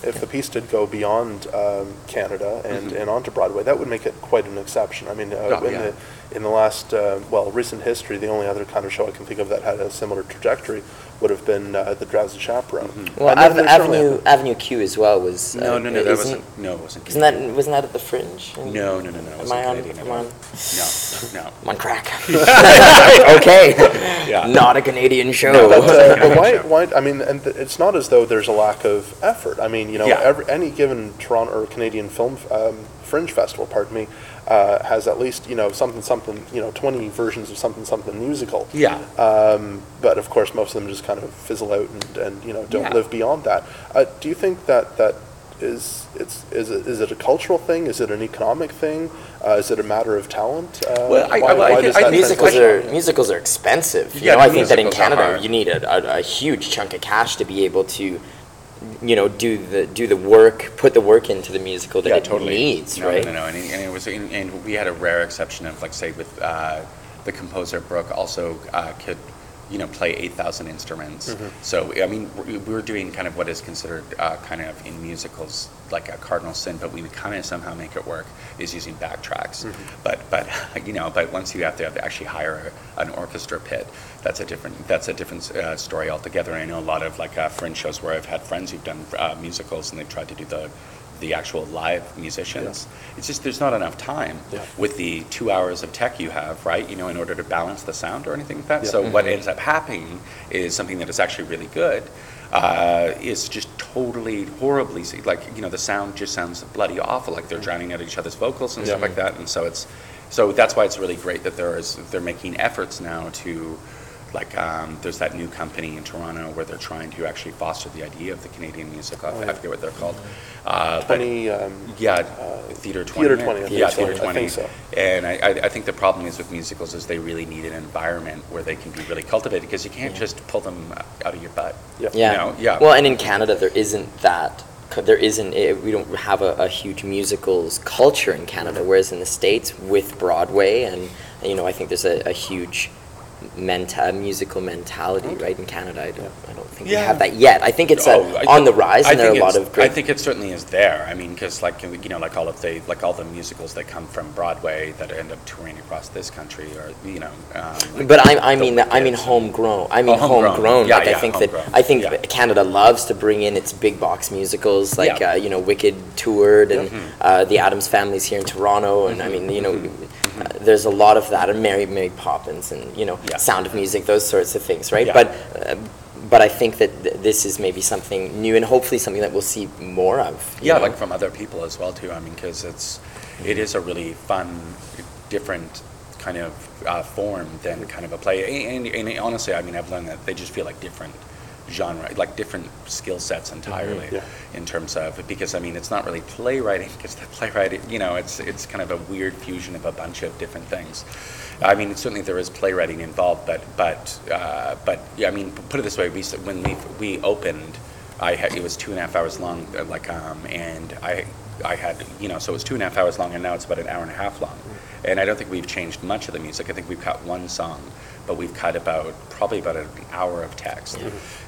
if the piece did go beyond Canada and onto Broadway, that would make it quite an exception. I mean, in the last, recent history, the only other kind of show I can think of that had a similar trajectory would have been The Drowsy Chaperone. Well, Avenue Q as well was... No, that wasn't... No, it wasn't. Wasn't that at the Fringe? No. Am I on? No. I'm on crack. Okay. Yeah. Not a Canadian show. No, but why? I mean, and it's not as though there's a lack of effort. I mean, any given Toronto or Canadian film Fringe festival, has at least something 20 versions of something musical. Yeah. But of course, most of them just kind of fizzle out and don't live beyond that. Do you think that is it a cultural thing? Is it an economic thing? Is it a matter of talent? Musicals are expensive. I think that in Canada you need a huge chunk of cash to be able to do the work, put the work into the musical that it needs, right? No, and we had a rare exception of, like, say, with the composer Brooke also could play 8,000 instruments. So I mean, we're doing kind of what is considered kind of in musicals like a cardinal sin, but we would kind of somehow make it work is using backtracks. But once you have to actually hire an orchestra pit, that's a different story altogether. And I know a lot of Fringe shows where I've had friends who've done musicals and they've tried to do the actual live musicians. It's just there's not enough time with the 2 hours of tech you have, right? In order to balance the sound or anything like that. So what ends up happening is something that is actually really good. Is just totally horribly the sound just sounds bloody awful, like they're drowning out each other's vocals and stuff like that. And so that's why it's really great that they're making efforts now to. There's that new company in Toronto where they're trying to actually foster the idea of the Canadian musical. I forget what they're called. Theatre 20. Theatre 20. Yeah, Theatre 20. I think so. And I think the problem is with musicals is they really need an environment where they can be really cultivated, because you can't just pull them out of your butt. Well, and in Canada there isn't that. We don't have a huge musicals culture in Canada, whereas in the States with Broadway and I think there's a huge musical mentality, right? In Canada, I don't think we have that yet. I think it's on the rise, and there are a lot of great. I think it certainly is there. I mean, because all the musicals that come from Broadway that end up touring across this country, or But I mean homegrown. homegrown. I think Canada loves to bring in its big box musicals, Wicked toured, and the Addams Family's here in Toronto, and there's a lot of that, and Mary Poppins, and Sound of Music, those sorts of things, right? But I think that this is maybe something new, and hopefully something that we'll see more of. Like from other people as well too. I mean, because it is a really fun, different kind of form than kind of a play. And honestly, I mean, I've learned that they just feel like different genre, like different skill sets entirely in terms of, because I mean, it's not really playwriting, because the playwriting, it's kind of a weird fusion of a bunch of different things. I mean, certainly there is playwriting involved, but I mean, put it this way: when we opened, it was 2.5 hours long, and I had so it was 2.5 hours long, and now it's about an hour and a half long. And I don't think we've changed much of the music. I think we've cut one song, but we've cut probably about an hour of text.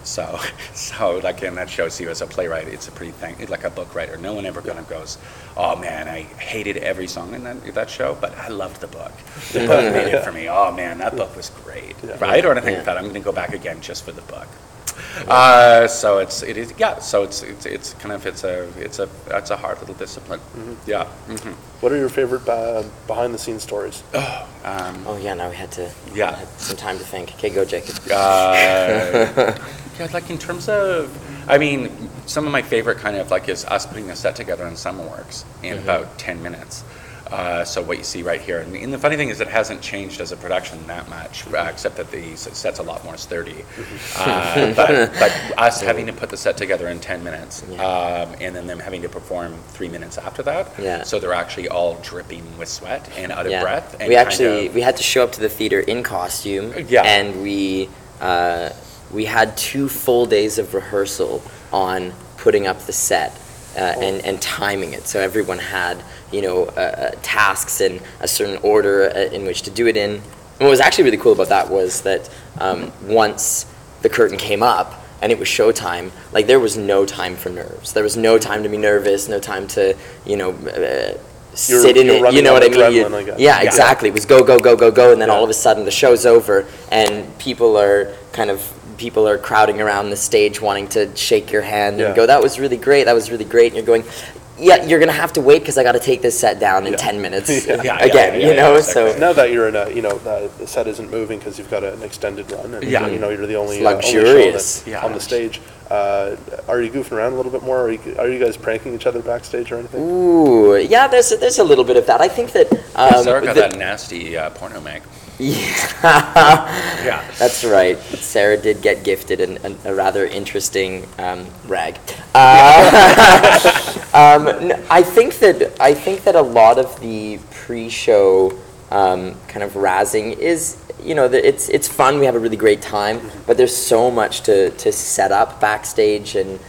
So and that shows you as a playwright, it's a pretty thing. It's like a book writer. No one ever kind of goes, "Oh man, I hated every song in that show, but I loved the book. The book made it for me. Oh man, that book was great." Right? Or anything like that. I'm going to go back again just for the book. So it's a hard little discipline. What are your favorite behind the scenes stories? Now we had some time to think. Okay, go, Jacob. In terms of, I mean, some of my favorite kind of is us putting a set together in SummerWorks in about 10 minutes. So what you see right here, and the funny thing is it hasn't changed as a production that much, except that the set's a lot more sturdy. But us having to put the set together in 10 minutes, and then them having to perform 3 minutes after that, so they're actually all dripping with sweat and out of breath. And we had to show up to the theater in costume, and we had 2 full days of rehearsal on putting up the set. And timing it, so everyone had tasks in a certain order in which to do it in. And what was actually really cool about that was that once the curtain came up, and it was showtime, like there was no time for nerves. There was no time to be nervous, no time to, sit in it, you know what I mean? Yeah, exactly. It was go, go, go, go, go, and then all of a sudden the show's over, and people are crowding around the stage wanting to shake your hand and go, that was really great, and you're going, yeah, you're gonna have to wait because I got to take this set down in 10 minutes again. Exactly. So now that you're in a, the set isn't moving because you've got an extended run, and you're the only luxurious only show on the stage. Are you goofing around a little bit more? Are you guys pranking each other backstage or anything? Ooh, yeah. There's a little bit of that. I think that Sarah got that nasty porno mag. Yeah, that's right. Sarah did get gifted a rather interesting rag. I think that a lot of the pre-show kind of razzing is, it's fun. We have a really great time, but there's so much to set up backstage, and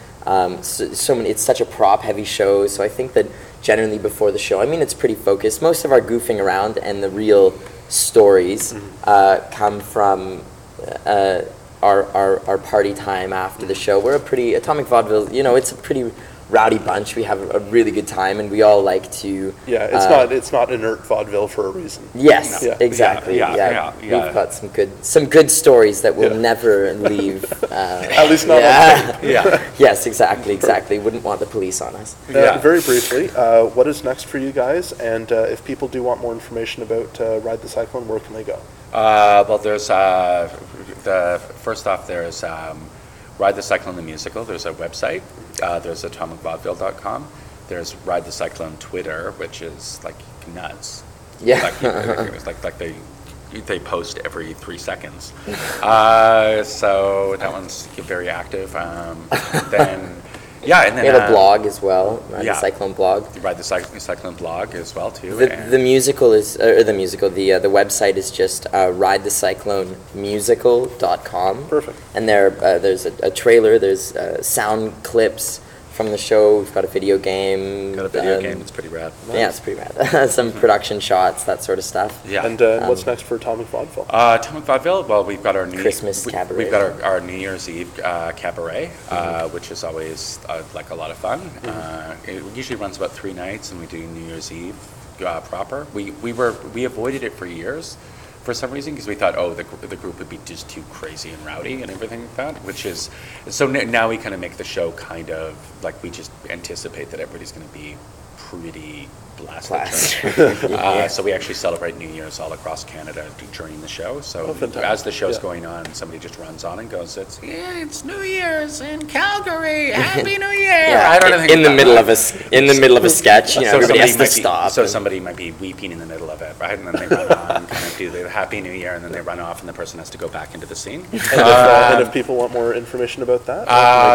so many. It's such a prop-heavy show. So I think that generally before the show, it's pretty focused. Most of our goofing around and the real stories come from our party time after the show. We're a pretty Atomic Vaudeville, it's a pretty rowdy bunch. We have a really good time, and we all like to. Yeah, it's not inert vaudeville for a reason. Yes, exactly. Yeah. We've got some good stories that will never leave. At least not on tape. Yes, exactly. Wouldn't want the police on us. Very briefly, what is next for you guys? And if people do want more information about Ride the Cyclone, where can they go? Well, there's first off, there's Ride the Cyclone the musical. There's a website. There's atomicvaudeville.com. There's Ride the Cyclone Twitter, which is like nuts. Yeah. Like they post every 3 seconds. So that one's very active. Then. Yeah, and then we have a blog as well, Ride the Cyclone blog. Ride the Cyclone blog as well too. The musical is, the website is just ridethecyclonemusical.com. Perfect. And there's a trailer, there's sound clips from the show. We've got a video game. It's pretty rad. Nice. Yeah, it's pretty rad. Some production shots, that sort of stuff. Yeah. And what's next for Atomic Vaudeville? Atomic Vaudeville, well, we've got our Christmas cabaret. We've got our New Year's Eve cabaret, which is always like a lot of fun. It usually runs about 3 nights, and we do New Year's Eve proper. We avoided it for years, for some reason, because we thought, the group would be just too crazy and rowdy and everything like that, which is, so now we kind of make the show kind of, like, we just anticipate that everybody's going to be pretty blasted. So we actually celebrate New Year's all across Canada during the show. So as the show's going on, somebody just runs on and goes, it's New Year's in Calgary. Happy New Year. Yeah, I don't know. In the middle of a sketch, everybody has to stop. So somebody might be weeping in the middle of it, right? And then they run on, kind of do the Happy New Year, and then they run off, and the person has to go back into the scene. And if people want more information about that,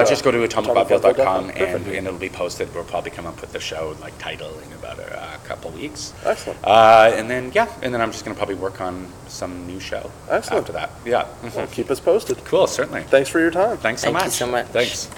just go to atomicvaudeville.com, and it'll be posted. We'll probably come up with the show title in about a couple weeks. Excellent. And then I'm just going to probably work on some new show. Excellent. After that. Yeah. Well, keep us posted. Cool, certainly. Thanks for your time. Thanks so much. Thank you so much. Thanks.